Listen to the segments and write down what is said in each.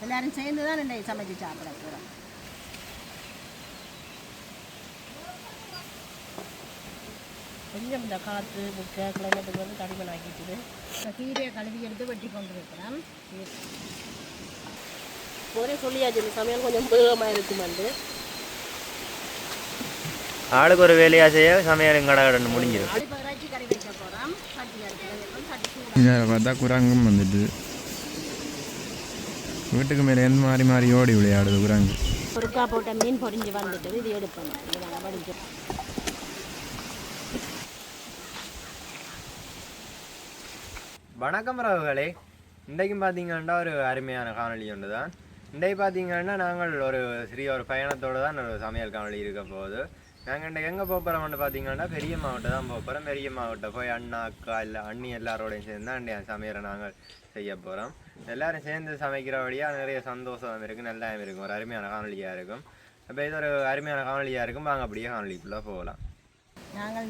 எல்லாரும் சேர்ந்து தான் இன்றைக்கு சமைச்சு சாப்பிட போகிறோம். கொஞ்சம் இந்த காற்று முட்டை கிளைமேட்டுக்கு வந்து தடிமன் ஆக்கிட்டுது. இந்த கீரையை கழுவி எடுத்து வெட்டி கொண்டு இருக்கிறோம். ஒரே சொல்லியாச்சு இந்த சமையல் கொஞ்சம் வேகமாக இருக்குமெண்டு. ஆளுக்கு ஒரு வேலையாக செய்ய சமையல் கடை முடிஞ்சிடும். இறைச்சி கறி வைக்க போகிறோம். பார்த்தா குரங்கும் வந்துட்டு வீட்டுக்கு மேலே எந்த மாறி மாறி ஓடி விளையாடுது குரங்கு. பொறுக்கா போட்ட மீன் பொறிஞ்சு வந்துட்டு இது எடுப்பணும். இது படிச்சு வணக்கம் ரவுகளே. இன்றைக்கும் பார்த்தீங்கன்னா ஒரு அருமையான காணொலி ஒன்று தான். இன்றைக்கு பார்த்தீங்கன்னா நாங்கள் ஒரு சிறிய ஒரு பயணத்தோடு தான் ஒரு சமையல் காணொலி இருக்க போகுது. நாங்கள் இன்றைக்கு எங்கே போகிறோம்னு பார்த்தீங்கன்னா பெரிய மாவட்டம் தான் போகிறோம். பெரிய மாவட்டம் போய் அண்ணா அக்கா இல்லை அண்ணி எல்லாரோடையும் சேர்ந்து தான் இன்றைய சமையலை நாங்கள் செய்ய போகிறோம். எல்லோரும் சேர்ந்து சமைக்கிறபடியாக நிறைய சந்தோஷம் இருக்குது, நல்லா இருக்கும், ஒரு அருமையான காணொலியாக இருக்கும். அப்போ இது ஒரு அருமையான காணொலியாக இருக்கும். வாங்க அப்படியே காணொலிக்குள்ளே போகலாம். நாங்கள்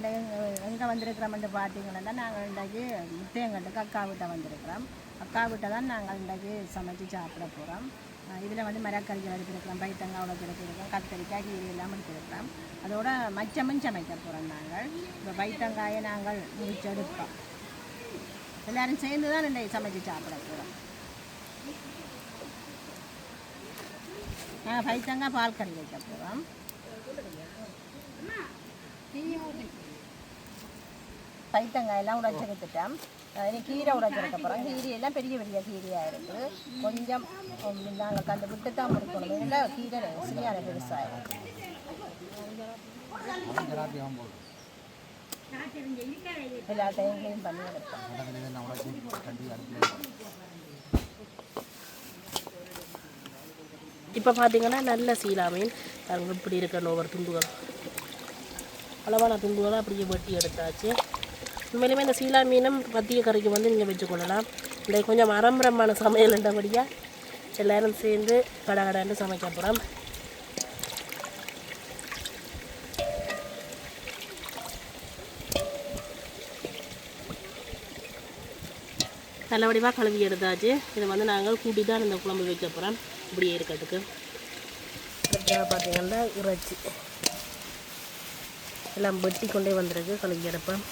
எங்கே வந்திருக்கிறோம்னு பார்த்தீங்கன்னா நாங்கள் இன்றைக்கு முத்தையங்கட்டுக்கு அக்கா வீட்டை வந்திருக்கிறோம். அக்கா வீட்டை தான் நாங்கள் இன்றைக்கு சமைச்சு சாப்பிட போகிறோம். இதில் வந்து மரக்கறிகள் எடுத்துருக்கிறோம், பைத்தங்காய் எடுத்துருக்கிறோம், கத்தரிக்காய் கீரை எல்லாம் எடுத்துருக்கிறோம். அதோட மச்சமும் சமைக்க போகிறோம். நாங்கள் இப்போ பைத்தங்காயை நாங்கள் முறிச்செடுப்போம். எல்லோரும் சேர்ந்து தான் இன்றைக்கு சமைச்சு சாப்பிட போகிறோம். நாங்கள் பைத்தங்காய் பால் கறி வைக்க போகிறோம். பைத்தங்காயெல்லாம் உடைச்செடுத்துட்டோம். கீரை உடைச்செடுக்க போகிறோம். கீரையெல்லாம் பெரிய பெரிய கீரையாக இருக்குது. கொஞ்சம் நாங்கள் கண்டு விட்டு தான் முடிக்கணும். இல்லை கீரை சரியான பெருசாக இருக்குது. எல்லா டைம்லையும் பண்ணி எடுப்போம். இப்போ பார்த்தீங்கன்னா நல்ல சீலா மீன் அங்கே இப்படி இருக்கணும். ஒவ்வொரு துண்டுகள் அளவான துண்டுகளை அப்படியே வெட்டி எடுத்தாச்சு. உண்மையிலுமே இந்த சீலா மீனும் மத்திய கறிக்கு வந்து நீங்கள் வச்சுக்கொள்ளலாம். இந்த கொஞ்சம் அரம்பரமான சமையல் என்றபடியாக எல்லோரும் சேர்ந்து கடகடன்னு சமைக்க போகிறோம். நல்ல வடிவாக கழுவி எடுத்தாச்சு. இதை வந்து நாங்கள் கூட்டி தான் இந்த குழம்பு வைக்க போகிறோம். இப்படியே இருக்கிறதுக்கு பார்த்தீங்கன்னா இறைச்சி எல்லாம் வெட்டி கொண்டே வந்திருக்கு. கழுவி எடுப்பேன்.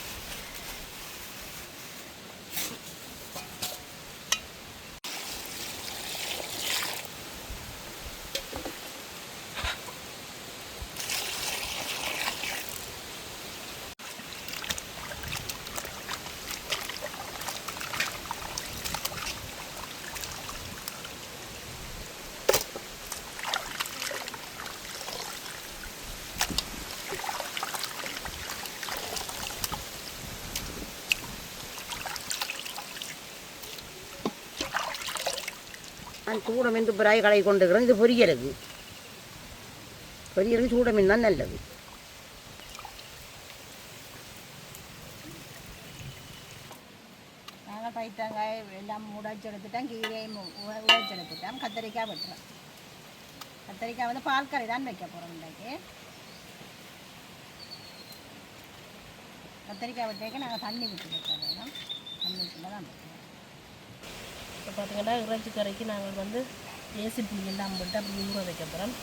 நான் சூட மீன் பிறாய் கடை கொண்டு இருக்கிறேன். இது பொரியலுக்கு சூட மீன் தான் நல்லது. நாங்கள் பைத்தங்காய் எல்லாம் உடைச்செடுத்துட்டோம். கீரையும் உடைச்செடுத்துட்டோம். கத்திரிக்காய் வெட்டுறோம். கத்திரிக்காய் வந்து பால் கறி தான் வைக்க போகிறோம். இன்றைக்கு கத்திரிக்காய் வெட்டிக்க நாங்கள் தண்ணி விட்டு வைக்க வேணும். தண்ணி விட்டுல தான் வைக்கிறோம். இப்போ பார்த்தீங்கன்னா இறைச்சி கறிக்கு நாங்கள் வந்து ஏசி புளி எல்லாம் போட்டு அப்படி ஊற வைக்க போகிறோம்.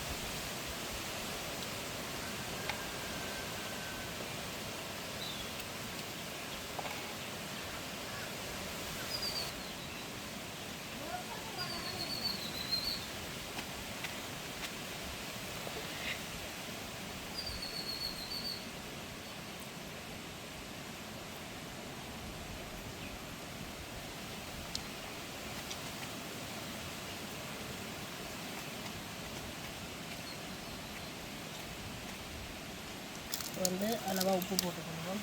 வந்து அளவாக உப்பு போட்டுக்கணும்.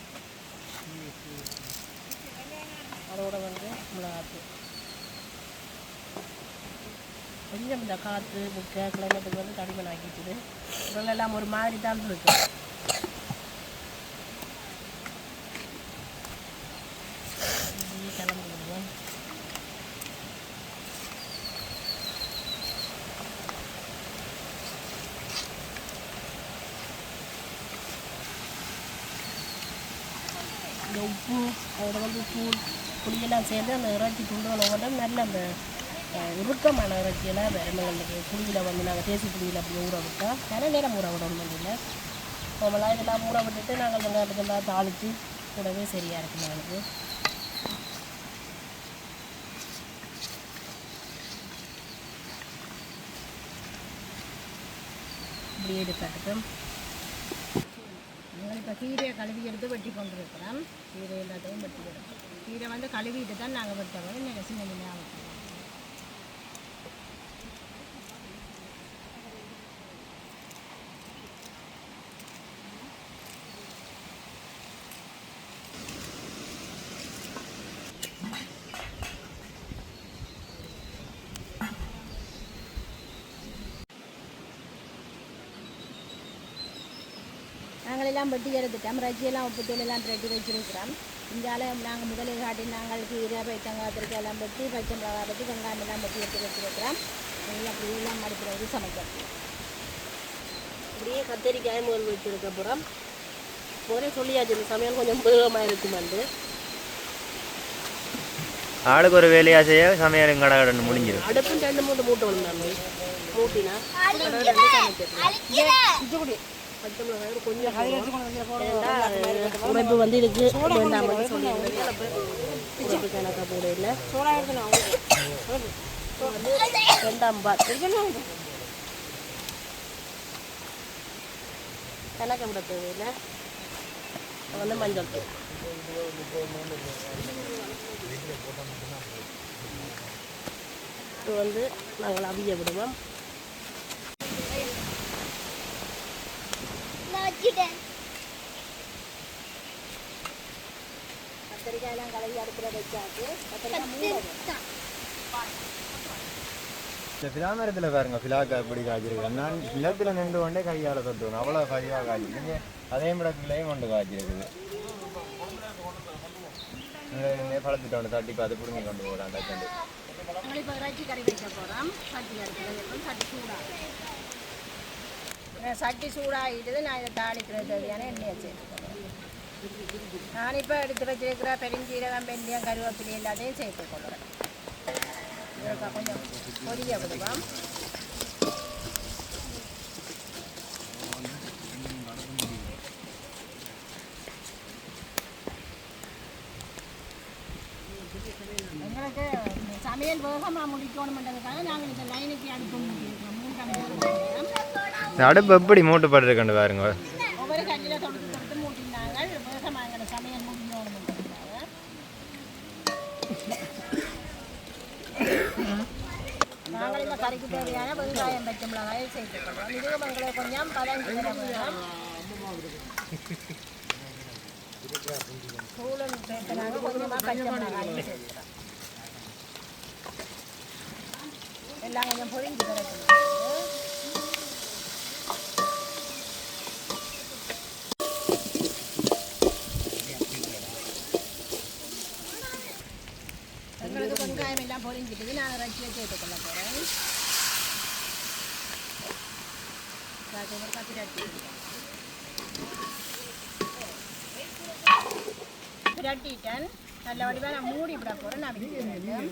அதோட வந்து மிளகாத்தூள் கொஞ்சம் இந்த காற்று முட்டை கிளைமேட்டுக்கு வந்து தடிமன் ஆக்கிட்டுது. இதெல்லாம் ஒரு மாதிரி தான் இருக்கு. கிளம்பி விடுவோம். இந்த உப்பு அதோட வந்து உப்பு புளியெல்லாம் சேர்ந்து அந்த இறைச்சி துண்டுகளை வந்து நல்ல அந்த இறுக்கமான இறைச்சியெல்லாம் வெறுமலுக்கு புளியில் வந்து நாங்கள் தேசி புளியில் அப்படி ஊற விட்டோம் நிறைய நேரம் ஊற விடணும் இல்லை நம்மளாம் இதெல்லாம் ஊற விட்டுட்டு நாங்கள் வெங்காயத்தெல்லாம் தாளித்து கூடவே சரியாக இருக்கும் எங்களுக்கு இப்படியே எடுக்கட்டும் நாங்கள் இப்போ கீரையை கழுவி எடுத்து வெட்டி கொண்டு இருக்கிறோம் கீரை எல்லாத்தையும் வெட்டி எடுப்போம் கீரை வந்து கழுவிட்டு தான் நாங்கள் வெட்டவோம் இன்னும் சின்ன சின்ன வைக்கிறோம் நாங்களெல்லாம் வெட்டி எடுத்துட்டோம் ரஜியெல்லாம் உப்பு தூளெல்லாம் ரெட்டி வச்சிருக்கிறோம் இந்தால நாங்கள் முதலில் காட்டி நாங்கள் கீரை பைத்தங்காய் கத்திரிக்காய் எல்லாம் வெட்டி பச்சை மிளகாய் வெட்டி வெங்காயம் எல்லாம் வெட்டி எடுத்து வச்சிருக்கிறோம் அப்படி எல்லாம் மடிக்கிறது சமைக்கிறோம் இப்படியே கத்திரிக்காய் முதல் வச்சுருக்க அப்புறம் போதே சொல்லியாச்சு இந்த சமையல் கொஞ்சம் உபயோகமாக இருக்குமாண்டு ஆளுக்கு ஒரு வேலையாக செய்ய சமையல் கடை முடிஞ்சிடும் அடுப்பும் 2-3 மூட்டை ஒன்று நம்ம மூட்டினா இஞ்சி பச்சை மிளகாய் கொஞ்சம் உழைப்பு வந்து இதுக்கு வேண்டாம் சொல்லியிருந்தது உழைப்பு கணக்காக போட இல்லை ரெண்டாம் கணக்கை விட தேவையில்லை வந்து மஞ்சள் தூள் இது வந்து நாங்கள் அவிய விடுவோம் கத்திரிக்காயெல்லாம் கழுவி அடுப்பில் வச்சாச்சு இந்த பிலாமரத்தில் பாருங்க பிலாக்கா எப்படி காய்ச்சிருக்கு நான் நிலத்தில் நின்று கொண்டே கையால் தொட்டுவேன் அவ்வளோ கையாக காய்ச்சிருக்கு அதே இடத்துலையும் கொண்டு காய்ச்சிருக்குது பழத்திட்டோன்னு தட்டி பார்த்து பிடுங்கி கொண்டு போகிறாங்க தட்டு நாங்கள் இப்போ இறைச்சி கறி வைக்க போகிறோம் சட்டி அடுப்பில் சட்டி சூடாகும் சட்டி சூடாகிடுது நான் இதை தாளிக்கிறது தேவையான எண்ணெயை சேர்த்துக்கிறேன் நான் இப்போ எடுத்து வச்சிருக்கிற பெருஞ்சீரகம் வெந்தயம் கருவேப்பிலை எல்லாத்தையும் சேர்த்துக்கொள்கிறேன் கொஞ்சம் பொரிய விடுவோம் எங்களுக்கு சமையல் வேகமாக முடிக்கணுமென்றதுக்காக நாங்கள் இந்த லைனுக்கு அடுப்பு முடிக்கிறோம் 3 அடுப்பு எப்படி மூட்டுப்பட்டிருக்கண்டு பாருங்க ஒவ்வொரு கல்லில் தொடுத்து தொடுத்து மூட்டினாங்க வேகமாக எங்களை சமையல் முடிக்கணுமென்றதுக்காக நாங்கள் இந்த கறிக்கு தேவையான வெங்காயம் பச்சை மிளகாயை சேர்த்துக்கிறோம் இதுவும் எங்களுக்கு கொஞ்சம் 15 கிராம் தூளும் சேர்த்துனாங்க கொஞ்சமாக பச்சை மிளகாயும் சேர்த்துக்கிறோம் எல்லாம் கொஞ்சம் பொரிஞ்சு கிடக்கணும் எங்களுக்கு வெங்காயம் எல்லாம் பொரிஞ்சிட்டு நான் இறைச்சியை சேர்த்துக்கொள்ள போகிறேன் பிரட்டிட்டேன் நல்ல வடிவாக நான் மூடி விட போகிறேன் நான் விட்டுறேன்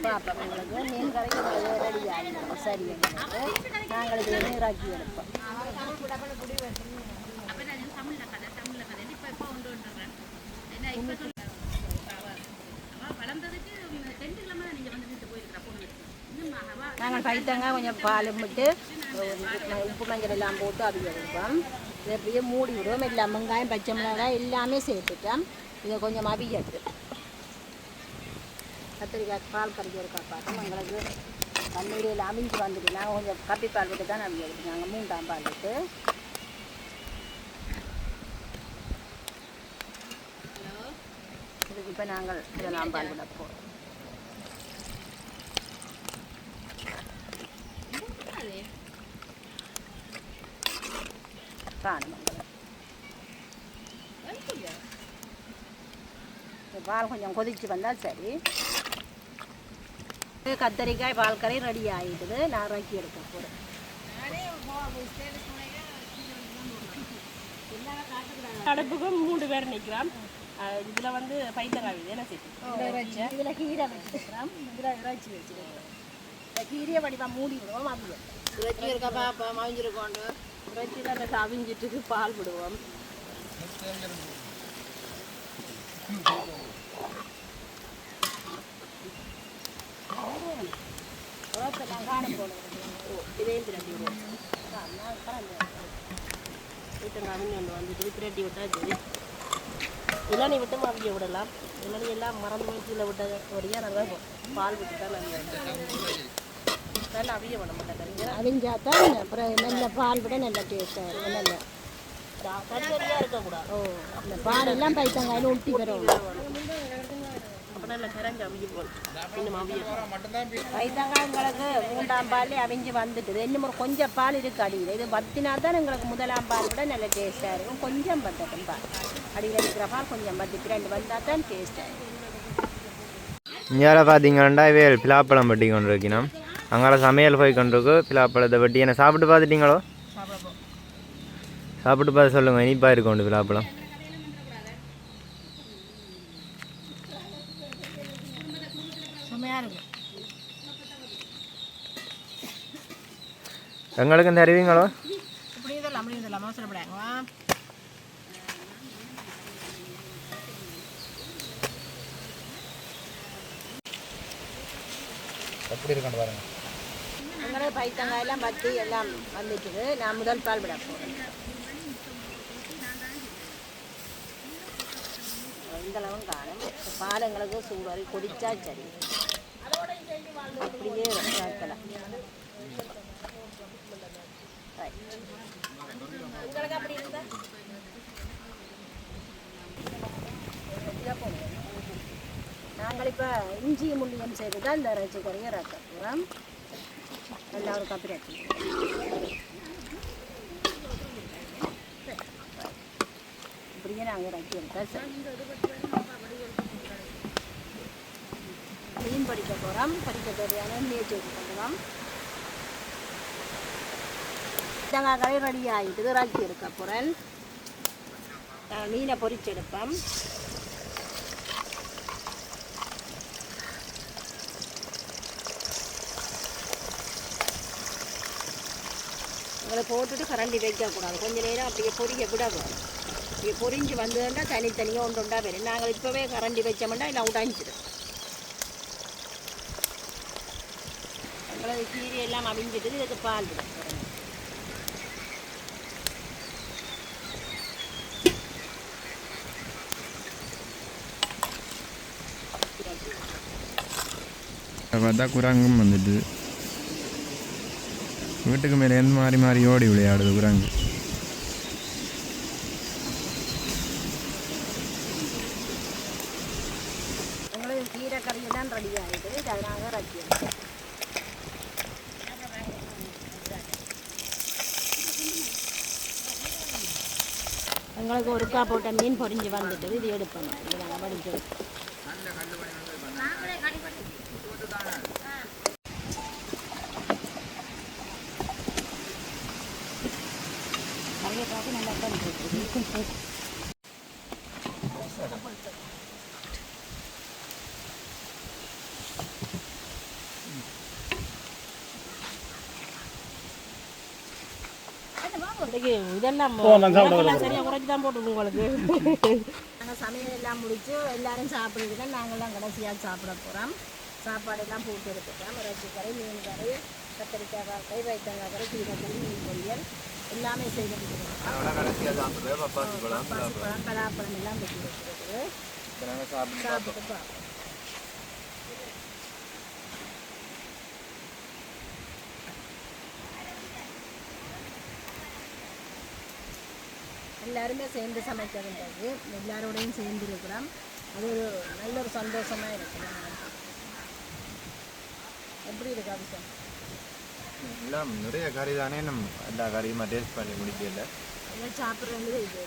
பார்ப்போம் எங்களுக்கு மீன் கரைக்கு ரெடி ஆகிடும் சரி நாங்கள் இது நீராக்கி எடுப்போம் நாங்கள் பைத்தங்காய் கொஞ்சம் பால் விட்டு உப்பு மஞ்சள் எல்லாம் போட்டு அவிய வைப்போம் இதை அப்படியே மூடி விடுவோம் எல்லாம் வெங்காயம் பச்சை மிளகாய் எல்லாமே சேர்த்துட்டோம் இதை கொஞ்சம் அவியட்டு கத்திரிக்காய் பால் கறிக்கிறக்கா பார்த்தோம் எங்களுக்கு தண்ணீரில் அவிஞ்சு வந்துட்டு நாங்கள் கொஞ்சம் கப்பி பால் விட்டு தான் அவிய எடுத்து நாங்கள் 3ஆம் பால் விட்டு இதுக்கு இப்போ நாங்கள் 1ஆம் பால் விட போகிறோம் பால் கொஞ்சம் கொதிச்சு வந்தால் சரி கத்தரிக்காய் பால் கறி ரெடி ஆகிடுது நான் இறக்கி எடுக்க போகிறேன் அடுப்புக்கும் 3 பேர் நிற்கிறோம். இதில் வந்து பைத்தங்காய் என்ன செய்யும்? இதில் கீரை வச்சுருக்கிறோம், இதில் இறைச்சி வச்சுருக்கிறோம். இந்த கீரையை வடிவா மூடி விடுவோம். அவியும் இறைச்சி இருக்கப்பா அப்போ மவிஞ்சிருக்கோண்டு இறைச்சியில் அந்த அவிஞ்சிட்டு பால் விடுவோம். இதையும் திரட்டி விடுவோம். பைத்தங்காய் அவிஞ்சு கொண்டு வந்துட்டு திரட்டி விட்டா சரி. இளநீ விட்டு அவிய விடலாம். இளநீ எல்லாம் மறந்து வச்சுல விட்ட வரையா நாங்கள் பால் விட்டு தான் நாங்கள் நல்லா அவிய விட மாட்டேன். அவிஞ்சா தான் அப்புறம் நல்ல பால் விட நல்ல டேஸ்ட்டாக இருக்கும். நல்ல தனியாக இருக்கக்கூடாது. இந்த பால் எல்லாம் பைத்தங்காயில் ஊட்டி வரும். அப்போ நல்லா கரைஞ்சி அவிய போகணும். இன்னும் அவிய பைத்தங்காய் எங்களுக்கு 3ஆம் பால் அவிஞ்சு வந்துட்டுது. இன்னும் ஒரு கொஞ்சம் பால் இருக்கு அடியில். இது பத்தினா தான் எங்களுக்கு 1ஆம் பால் விட நல்ல டேஸ்ட்டாக இருக்கும். கொஞ்சம் பத்தட்டும் பால் அடியில் இருக்கிற பால் கொஞ்சம் பத்திட்டு 2 வந்தால் தான் டேஸ்ட்டாக இருக்கும். இங்கே பார்த்தீங்கன்னா வேல் பிலாப்பழம் வெட்டி கொண்டு இருக்கணும். அங்கே சமையல் போய் கொண்டிருக்கு. பிலாப்பழத்தை வெட்டி என்ன சாப்பிட்டு பார்த்துட்டீங்களோ? சாப்பிட்டு பார்த்து சொல்லுங்கள். இனிப்பாக இருக்கும் பிலாப்பழம். சுமையாக இருக்கும். எங்களுக்கும் தருவீங்களோ? இப்படி இதெல்லாம் அவசரப்படாங்க. எப்படி இருக்குன்னு பாருங்க. எங்களோட பைத்தங்காயெல்லாம் பத்தி எல்லாம் வந்துட்டுது. நான் முதல் பால் விட போகிறேன். இந்த அளவும் காணும். பால் எங்களுக்கு சூடாக கொதிச்சா சரி. அப்படியே வைக்கலாம். நாங்கள் இப்போ இஞ்சி முள்ளியம் செய்து தான் இந்த இறைச்சி கறியை ரக்க போகிறோம். நல்லா ஒரு கப்பி ரக்கி இப்படியே நாங்கள் ரக்கி எடுத்தால் சரி. மீன் படிக்க போகிறோம். படிக்க தேவையான நீர் சேர்த்து பண்ணுறோம். தேங்காய் கறி ரெடி ஆகிட்டு ரக்கி எடுக்க போகிறேன். மீனை பொரிச்செடுப்போம். அதை போட்டுட்டு கரண்டி வைக்கக்கூடாது. கொஞ்சம் நேரம் அப்படியே பொரிய விடக்கூடாது. அப்படியே பொரிஞ்சு வந்ததுன்னா தனித்தனியாக ஒன்றா வரும். நாங்கள் இப்போவே கரண்டி வச்சோம்னா இல்லை உடைஞ்சிடும். எங்களது கீரை எல்லாம் அவிஞ்சிட்டு இதுக்கு பால் விடும். பார்த்தா குரங்கும் வந்துட்டு வீட்டுக்கு மேலே எந்த மாறி மாறி ஓடி விளையாடுது குரங்கு. எங்களுக்கு கீரை கறியெல்லாம் ரெடி ஆகிட்டு அதனால ரக்கி எங்களுக்கு ஒருக்கா போட்ட மீன் பொரிஞ்சு வந்துட்டு இது எடுப்போம். இது நாங்கள் படிச்சு கறியை பார்த்து நல்லா தான் இருக்குது. இதெல்லாம் சரியாக குறைச்சி தான் போட்டு உங்களுக்கு. நாங்கள் சமையல் எல்லாம் முடிச்சு எல்லாரும் சாப்பிடுறதுல நாங்கள்லாம் கடைசியாக சாப்பிட போகிறோம். சாப்பாடெல்லாம் போட்டு எடுத்துட்டோம். இறைச்சி கறி, மீன் கறி, கத்திரிக்காய் கறி, வைத்தங்காய் கறி, கீரை கறி, மீன் பொரியல் எல்லாமே செய்து கொடுத்துருக்கோம். பலாப்பழம் எல்லாம் வெட்டி வச்சுருக்குது. சாப்பிட்டு பார்ப்போம். எல்லாருமே சேர்ந்து சமைக்கிறதுன்றது எல்லாரோடையும் சேர்ந்து இருக்கிறோம். அது ஒரு நல்ல ஒரு சந்தோஷமாக இருக்குது. எப்படி இருக்கு அபிஷேகம்? எல்லாம் நிறைய கறி தானே. நம்ம எல்லா கறியுமா டேஸ்ட் பண்ணி முடிக்கல. எல்லாம் சாப்பிட்றது இது இல்லை.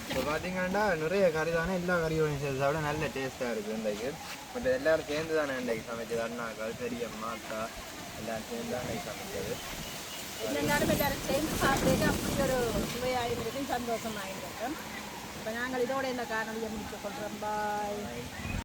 இப்போ பார்த்தீங்கன்னா நிறைய கறி தானே. எல்லா கறியோடையும் சேர்த்து சாப்பிட நல்ல டேஸ்ட்டாக இருக்குது இன்றைக்கு. பட் எல்லோரும் சேர்ந்து தானே இன்றைக்கு சமைச்சது. அண்ணாக்கள், பெரியம்மா, அக்கா எல்லோரும் சேர்ந்து தான் இன்றைக்கு சமைச்சது. இந்த நேரம் எல்லாரும் சேர்ந்து சாப்பிட்டு அப்படி ஒரு சுவையாக இருந்திருக்கும், சந்தோஷமாக இருந்திருக்கும். இப்போ நாங்கள் இதோட இந்த காணொலியை முடித்துக் கொள்கிறோம். பாய்.